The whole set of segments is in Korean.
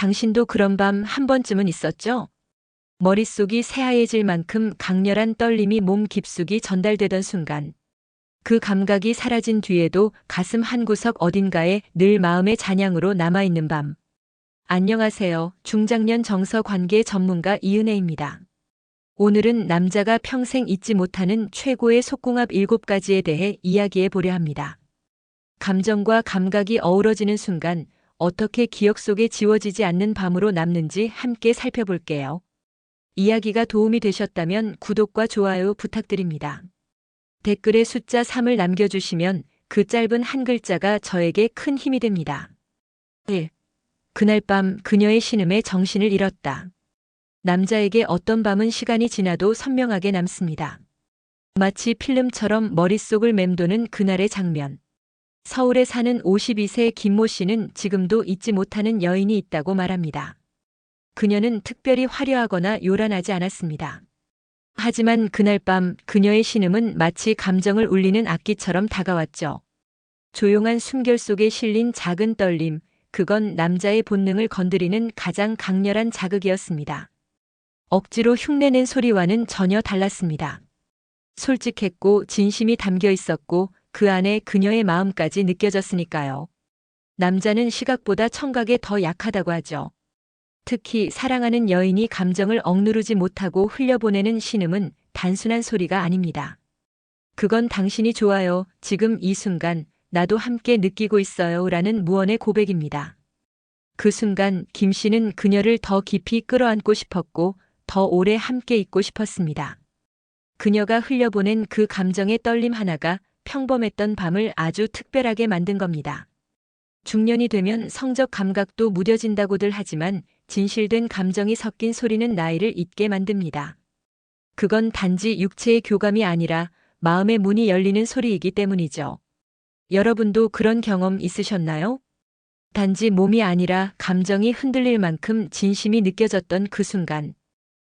당신도 그런 밤 한 번쯤은 있었죠? 머릿속이 새하얘질 만큼 강렬한 떨림이 몸 깊숙이 전달되던 순간, 그 감각이 사라진 뒤에도 가슴 한구석 어딘가에 늘 마음의 잔향으로 남아있는 밤. 안녕하세요. 중장년 정서 관계 전문가 이은혜입니다. 오늘은 남자가 평생 잊지 못하는 최고의 속궁합 7가지에 대해 이야기해 보려 합니다. 감정과 감각이 어우러지는 순간 어떻게 기억 속에 지워지지 않는 밤으로 남는지 함께 살펴볼게요. 이야기가 도움이 되셨다면 구독과 좋아요 부탁드립니다. 댓글에 숫자 3을 남겨주시면 그 짧은 한 글자가 저에게 큰 힘이 됩니다. 1. 그날 밤 그녀의 신음에 정신을 잃었다. 남자에게 어떤 밤은 시간이 지나도 선명하게 남습니다. 마치 필름처럼 머릿속을 맴도는 그날의 장면. 서울에 사는 52세 김모 씨는 지금도 잊지 못하는 여인이 있다고 말합니다. 그녀는 특별히 화려하거나 요란하지 않았습니다. 하지만 그날 밤 그녀의 신음은 마치 감정을 울리는 악기처럼 다가왔죠. 조용한 숨결 속에 실린 작은 떨림, 그건 남자의 본능을 건드리는 가장 강렬한 자극이었습니다. 억지로 흉내낸 소리와는 전혀 달랐습니다. 솔직했고 진심이 담겨 있었고 그 안에 그녀의 마음까지 느껴졌으니까요. 남자는 시각보다 청각에 더 약하다고 하죠. 특히 사랑하는 여인이 감정을 억누르지 못하고 흘려보내는 신음은 단순한 소리가 아닙니다. 그건 당신이 좋아요. 지금 이 순간 나도 함께 느끼고 있어요. 라는 무언의 고백입니다. 그 순간 김 씨는 그녀를 더 깊이 끌어안고 싶었고 더 오래 함께 있고 싶었습니다. 그녀가 흘려보낸 그 감정의 떨림 하나가 평범했던 밤을 아주 특별하게 만든 겁니다. 중년이 되면 성적 감각도 무뎌진다고들 하지만 진실된 감정이 섞인 소리는 나이를 잊게 만듭니다. 그건 단지 육체의 교감이 아니라 마음의 문이 열리는 소리이기 때문이죠. 여러분도 그런 경험 있으셨나요? 단지 몸이 아니라 감정이 흔들릴 만큼 진심이 느껴졌던 그 순간.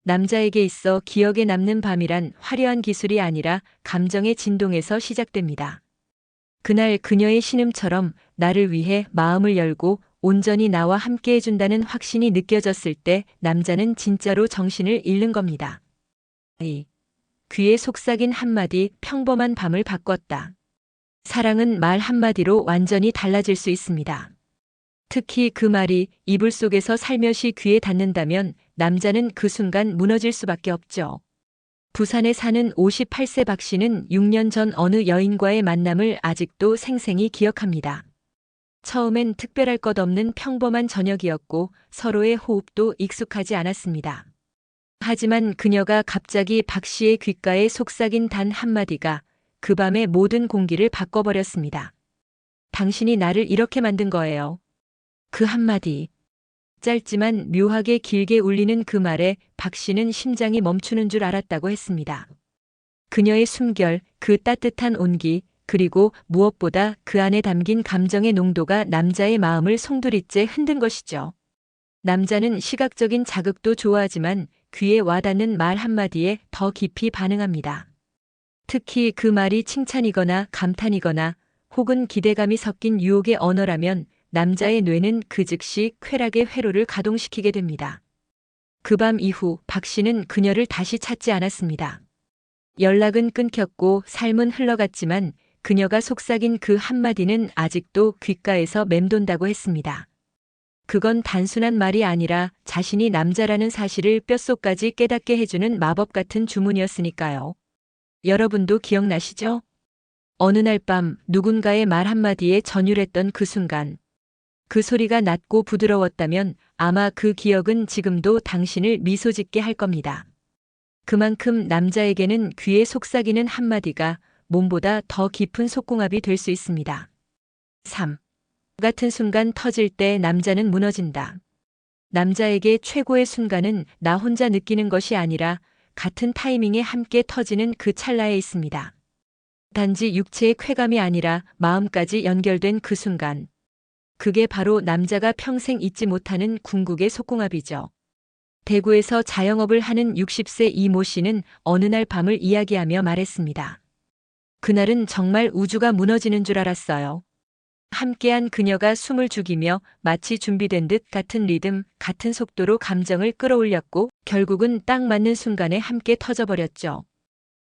남자에게 있어 기억에 남는 밤이란 화려한 기술이 아니라 감정의 진동에서 시작됩니다. 그날 그녀의 신음처럼 나를 위해 마음을 열고 온전히 나와 함께 해준다는 확신이 느껴졌을 때 남자는 진짜로 정신을 잃는 겁니다. 귀에 속삭인 한마디 평범한 밤을 바꿨다. 사랑은 말 한마디로 완전히 달라질 수 있습니다. 특히 그 말이 이불 속에서 살며시 귀에 닿는다면 남자는 그 순간 무너질 수밖에 없죠. 부산에 사는 58세 박 씨는 6년 전 어느 여인과의 만남을 아직도 생생히 기억합니다. 처음엔 특별할 것 없는 평범한 저녁이었고 서로의 호흡도 익숙하지 않았습니다. 하지만 그녀가 갑자기 박 씨의 귓가에 속삭인 단 한마디가 그 밤의 모든 공기를 바꿔버렸습니다. 당신이 나를 이렇게 만든 거예요. 그 한마디. 짧지만 묘하게 길게 울리는 그 말에 박 씨는 심장이 멈추는 줄 알았다고 했습니다. 그녀의 숨결, 그 따뜻한 온기, 그리고 무엇보다 그 안에 담긴 감정의 농도가 남자의 마음을 송두리째 흔든 것이죠. 남자는 시각적인 자극도 좋아하지만 귀에 와닿는 말 한마디에 더 깊이 반응합니다. 특히 그 말이 칭찬이거나 감탄이거나 혹은 기대감이 섞인 유혹의 언어라면 남자의 뇌는 그 즉시 쾌락의 회로를 가동시키게 됩니다. 그 밤 이후 박 씨는 그녀를 다시 찾지 않았습니다. 연락은 끊겼고 삶은 흘러갔지만 그녀가 속삭인 그 한마디는 아직도 귓가에서 맴돈다고 했습니다. 그건 단순한 말이 아니라 자신이 남자라는 사실을 뼛속까지 깨닫게 해주는 마법 같은 주문이었으니까요. 여러분도 기억나시죠? 어느 날 밤 누군가의 말 한마디에 전율했던 그 순간. 그 소리가 낮고 부드러웠다면 아마 그 기억은 지금도 당신을 미소 짓게 할 겁니다. 그만큼 남자에게는 귀에 속삭이는 한마디가 몸보다 더 깊은 속궁합이 될 수 있습니다. 3. 같은 순간 터질 때 남자는 무너진다. 남자에게 최고의 순간은 나 혼자 느끼는 것이 아니라 같은 타이밍에 함께 터지는 그 찰나에 있습니다. 단지 육체의 쾌감이 아니라 마음까지 연결된 그 순간. 그게 바로 남자가 평생 잊지 못하는 궁극의 속궁합이죠. 대구에서 자영업을 하는 60세 이모 씨는 어느 날 밤을 이야기하며 말했습니다. 그날은 정말 우주가 무너지는 줄 알았어요. 함께한 그녀가 숨을 죽이며 마치 준비된 듯 같은 리듬, 같은 속도로 감정을 끌어올렸고 결국은 딱 맞는 순간에 함께 터져버렸죠.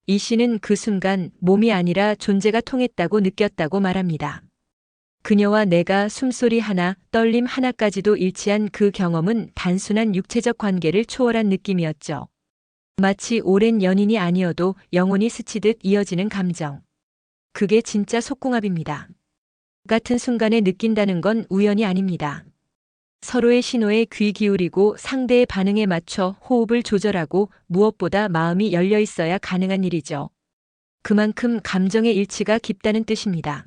이 씨는 그 순간 몸이 아니라 존재가 통했다고 느꼈다고 말합니다. 그녀와 내가 숨소리 하나, 떨림 하나까지도 일치한 그 경험은 단순한 육체적 관계를 초월한 느낌이었죠. 마치 오랜 연인이 아니어도 영혼이 스치듯 이어지는 감정. 그게 진짜 속궁합입니다. 같은 순간에 느낀다는 건 우연이 아닙니다. 서로의 신호에 귀 기울이고 상대의 반응에 맞춰 호흡을 조절하고 무엇보다 마음이 열려 있어야 가능한 일이죠. 그만큼 감정의 일치가 깊다는 뜻입니다.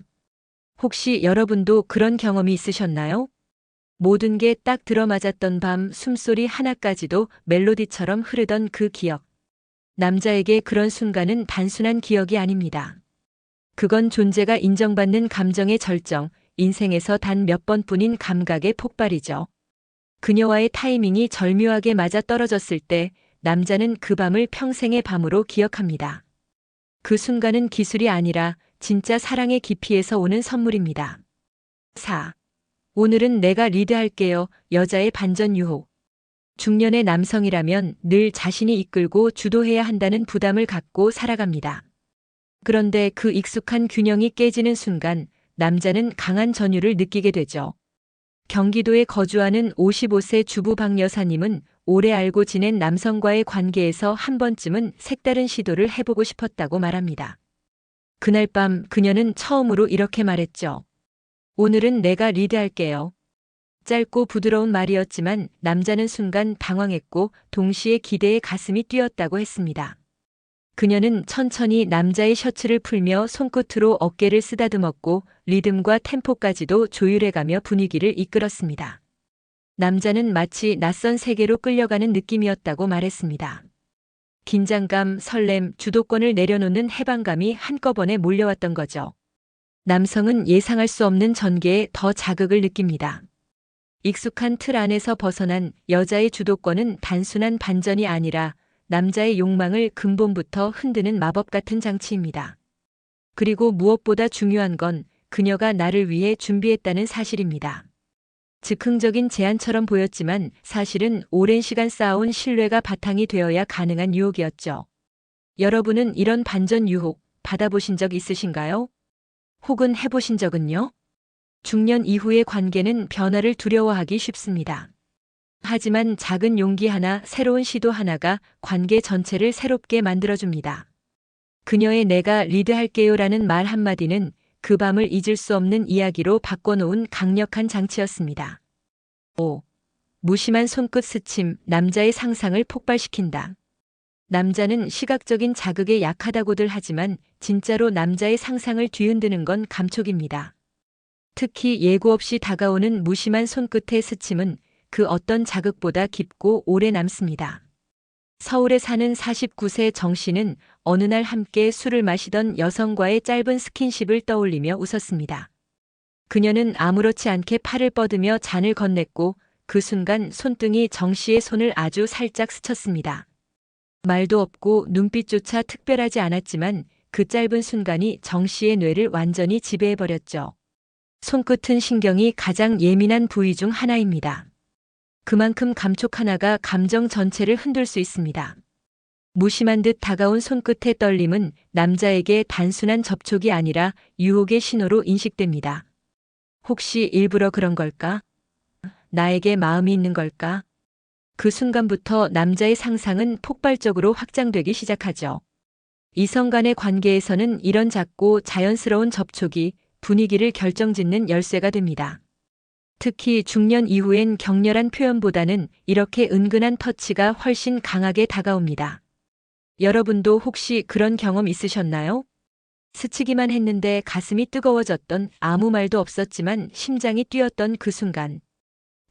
혹시 여러분도 그런 경험이 있으셨나요? 모든 게 딱 들어맞았던 밤, 숨소리 하나까지도 멜로디처럼 흐르던 그 기억. 남자에게 그런 순간은 단순한 기억이 아닙니다. 그건 존재가 인정받는 감정의 절정, 인생에서 단 몇 번뿐인 감각의 폭발이죠. 그녀와의 타이밍이 절묘하게 맞아 떨어졌을 때 남자는 그 밤을 평생의 밤으로 기억합니다. 그 순간은 기술이 아니라 진짜 사랑의 깊이에서 오는 선물입니다. 4. 오늘은 내가 리드할게요. 여자의 반전 유혹. 중년의 남성이라면 늘 자신이 이끌고 주도해야 한다는 부담을 갖고 살아갑니다. 그런데 그 익숙한 균형이 깨지는 순간 남자는 강한 전율을 느끼게 되죠. 경기도에 거주하는 55세 주부 박 여사님은 오래 알고 지낸 남성과의 관계에서 한 번쯤은 색다른 시도를 해보고 싶었다고 말합니다. 그날 밤 그녀는 처음으로 이렇게 말했죠. 오늘은 내가 리드할게요. 짧고 부드러운 말이었지만 남자는 순간 당황했고 동시에 기대에 가슴이 뛰었다고 했습니다. 그녀는 천천히 남자의 셔츠를 풀며 손끝으로 어깨를 쓰다듬었고 리듬과 템포까지도 조율해가며 분위기를 이끌었습니다. 남자는 마치 낯선 세계로 끌려가는 느낌이었다고 말했습니다. 긴장감, 설렘, 주도권을 내려놓는 해방감이 한꺼번에 몰려왔던 거죠. 남성은 예상할 수 없는 전개에 더 자극을 느낍니다. 익숙한 틀 안에서 벗어난 여자의 주도권은 단순한 반전이 아니라 남자의 욕망을 근본부터 흔드는 마법 같은 장치입니다. 그리고 무엇보다 중요한 건 그녀가 나를 위해 준비했다는 사실입니다. 즉흥적인 제안처럼 보였지만 사실은 오랜 시간 쌓아온 신뢰가 바탕이 되어야 가능한 유혹이었죠. 여러분은 이런 반전 유혹 받아보신 적 있으신가요? 혹은 해보신 적은요? 중년 이후의 관계는 변화를 두려워하기 쉽습니다. 하지만 작은 용기 하나, 새로운 시도 하나가 관계 전체를 새롭게 만들어줍니다. 그녀의 내가 리드할게요라는 말 한마디는 그 밤을 잊을 수 없는 이야기로 바꿔놓은 강력한 장치였습니다. 5. 무심한 손끝 스침, 남자의 상상을 폭발시킨다. 남자는 시각적인 자극에 약하다고들 하지만 진짜로 남자의 상상을 뒤흔드는 건 감촉입니다. 특히 예고 없이 다가오는 무심한 손끝의 스침은 그 어떤 자극보다 깊고 오래 남습니다. 서울에 사는 49세 정 씨는 어느 날 함께 술을 마시던 여성과의 짧은 스킨십을 떠올리며 웃었습니다. 그녀는 아무렇지 않게 팔을 뻗으며 잔을 건넸고 그 순간 손등이 정 씨의 손을 아주 살짝 스쳤습니다. 말도 없고 눈빛조차 특별하지 않았지만 그 짧은 순간이 정 씨의 뇌를 완전히 지배해버렸죠. 손끝은 신경이 가장 예민한 부위 중 하나입니다. 그만큼 감촉 하나가 감정 전체를 흔들 수 있습니다. 무심한 듯 다가온 손끝의 떨림은 남자에게 단순한 접촉이 아니라 유혹의 신호로 인식됩니다. 혹시 일부러 그런 걸까? 나에게 마음이 있는 걸까? 그 순간부터 남자의 상상은 폭발적으로 확장되기 시작하죠. 이성 간의 관계에서는 이런 작고 자연스러운 접촉이 분위기를 결정짓는 열쇠가 됩니다. 특히 중년 이후엔 격렬한 표현보다는 이렇게 은근한 터치가 훨씬 강하게 다가옵니다. 여러분도 혹시 그런 경험 있으셨나요? 스치기만 했는데 가슴이 뜨거워졌던, 아무 말도 없었지만 심장이 뛰었던 그 순간.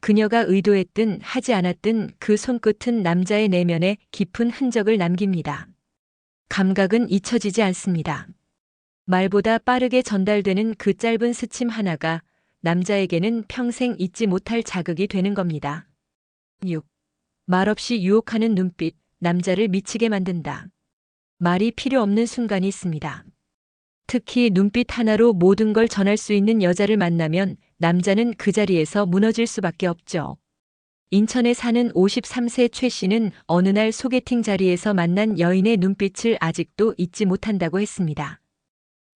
그녀가 의도했든 하지 않았든 그 손끝은 남자의 내면에 깊은 흔적을 남깁니다. 감각은 잊혀지지 않습니다. 말보다 빠르게 전달되는 그 짧은 스침 하나가 남자에게는 평생 잊지 못할 자극이 되는 겁니다. 6. 말없이 유혹하는 눈빛, 남자를 미치게 만든다. 말이 필요 없는 순간이 있습니다. 특히 눈빛 하나로 모든 걸 전할 수 있는 여자를 만나면 남자는 그 자리에서 무너질 수밖에 없죠. 인천에 사는 53세 최 씨는 어느 날 소개팅 자리에서 만난 여인의 눈빛을 아직도 잊지 못한다고 했습니다.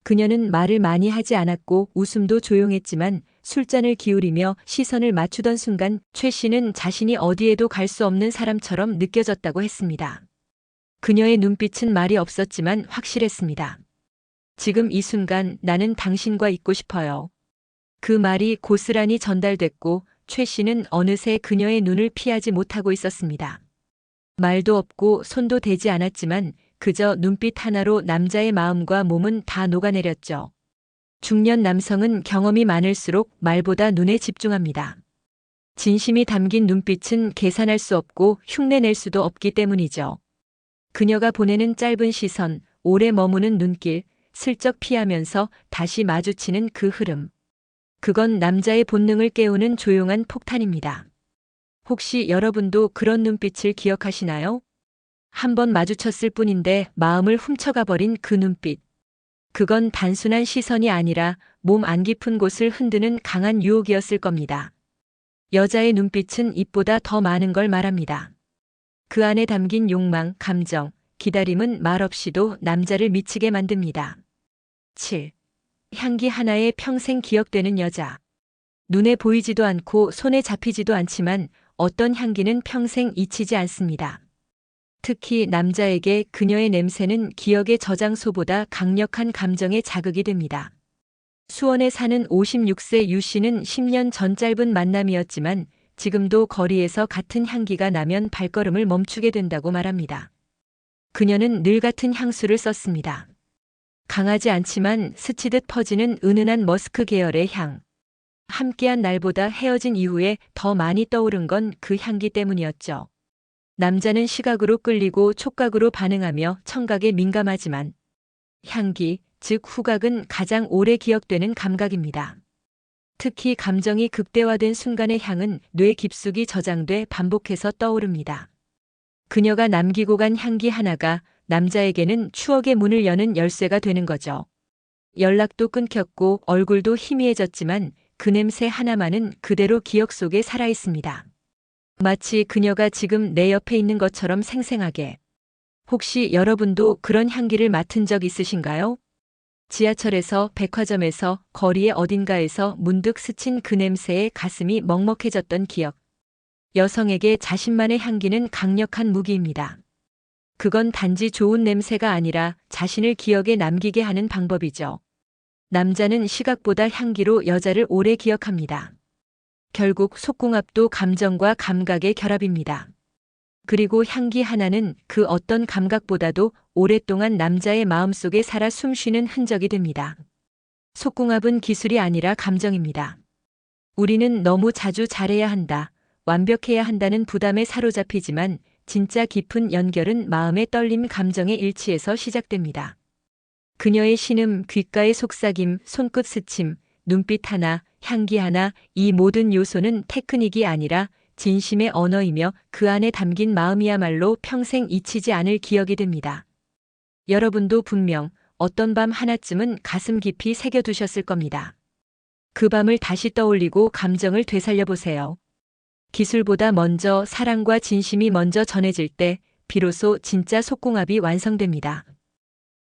그녀는 말을 많이 하지 않았고 웃음도 조용했지만 술잔을 기울이며 시선을 맞추던 순간 최 씨는 자신이 어디에도 갈 수 없는 사람처럼 느껴졌다고 했습니다. 그녀의 눈빛은 말이 없었지만 확실했습니다. 지금 이 순간 나는 당신과 있고 싶어요. 그 말이 고스란히 전달됐고 최 씨는 어느새 그녀의 눈을 피하지 못하고 있었습니다. 말도 없고 손도 대지 않았지만 그저 눈빛 하나로 남자의 마음과 몸은 다 녹아내렸죠. 중년 남성은 경험이 많을수록 말보다 눈에 집중합니다. 진심이 담긴 눈빛은 계산할 수 없고 흉내낼 수도 없기 때문이죠. 그녀가 보내는 짧은 시선, 오래 머무는 눈길, 슬쩍 피하면서 다시 마주치는 그 흐름. 그건 남자의 본능을 깨우는 조용한 폭탄입니다. 혹시 여러분도 그런 눈빛을 기억하시나요? 한 번 마주쳤을 뿐인데 마음을 훔쳐가 버린 그 눈빛. 그건 단순한 시선이 아니라 몸 안 깊은 곳을 흔드는 강한 유혹이었을 겁니다. 여자의 눈빛은 입보다 더 많은 걸 말합니다. 그 안에 담긴 욕망, 감정, 기다림은 말없이도 남자를 미치게 만듭니다. 7. 향기 하나에 평생 기억되는 여자. 눈에 보이지도 않고 손에 잡히지도 않지만 어떤 향기는 평생 잊히지 않습니다. 특히 남자에게 그녀의 냄새는 기억의 저장소보다 강력한 감정의 자극이 됩니다. 수원에 사는 56세 유 씨는 10년 전 짧은 만남이었지만 지금도 거리에서 같은 향기가 나면 발걸음을 멈추게 된다고 말합니다. 그녀는 늘 같은 향수를 썼습니다. 강하지 않지만 스치듯 퍼지는 은은한 머스크 계열의 향. 함께한 날보다 헤어진 이후에 더 많이 떠오른 건 그 향기 때문이었죠. 남자는 시각으로 끌리고 촉각으로 반응하며 청각에 민감하지만 향기, 즉 후각은 가장 오래 기억되는 감각입니다. 특히 감정이 극대화된 순간의 향은 뇌 깊숙이 저장돼 반복해서 떠오릅니다. 그녀가 남기고 간 향기 하나가 남자에게는 추억의 문을 여는 열쇠가 되는 거죠. 연락도 끊겼고 얼굴도 희미해졌지만 그 냄새 하나만은 그대로 기억 속에 살아있습니다. 마치 그녀가 지금 내 옆에 있는 것처럼 생생하게. 혹시 여러분도 그런 향기를 맡은 적 있으신가요? 지하철에서, 백화점에서, 거리의 어딘가에서 문득 스친 그 냄새에 가슴이 먹먹해졌던 기억. 여성에게 자신만의 향기는 강력한 무기입니다. 그건 단지 좋은 냄새가 아니라 자신을 기억에 남기게 하는 방법이죠. 남자는 시각보다 향기로 여자를 오래 기억합니다. 결국 속궁합도 감정과 감각의 결합입니다. 그리고 향기 하나는 그 어떤 감각보다도 오랫동안 남자의 마음속에 살아 숨쉬는 흔적이 됩니다. 속궁합은 기술이 아니라 감정입니다. 우리는 너무 자주 잘해야 한다, 완벽해야 한다는 부담에 사로잡히지만 진짜 깊은 연결은 마음의 떨림, 감정의 일치에서 시작됩니다. 그녀의 신음, 귓가의 속삭임, 손끝 스침, 눈빛 하나, 향기 하나, 이 모든 요소는 테크닉이 아니라 진심의 언어이며 그 안에 담긴 마음이야말로 평생 잊히지 않을 기억이 됩니다. 여러분도 분명 어떤 밤 하나쯤은 가슴 깊이 새겨두셨을 겁니다. 그 밤을 다시 떠올리고 감정을 되살려보세요. 기술보다 먼저 사랑과 진심이 먼저 전해질 때 비로소 진짜 속궁합이 완성됩니다.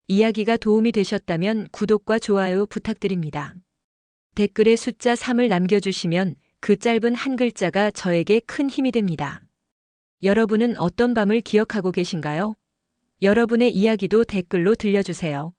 이야기가 도움이 되셨다면 구독과 좋아요 부탁드립니다. 댓글에 숫자 3을 남겨주시면 그 짧은 한 글자가 저에게 큰 힘이 됩니다. 여러분은 어떤 밤을 기억하고 계신가요? 여러분의 이야기도 댓글로 들려주세요.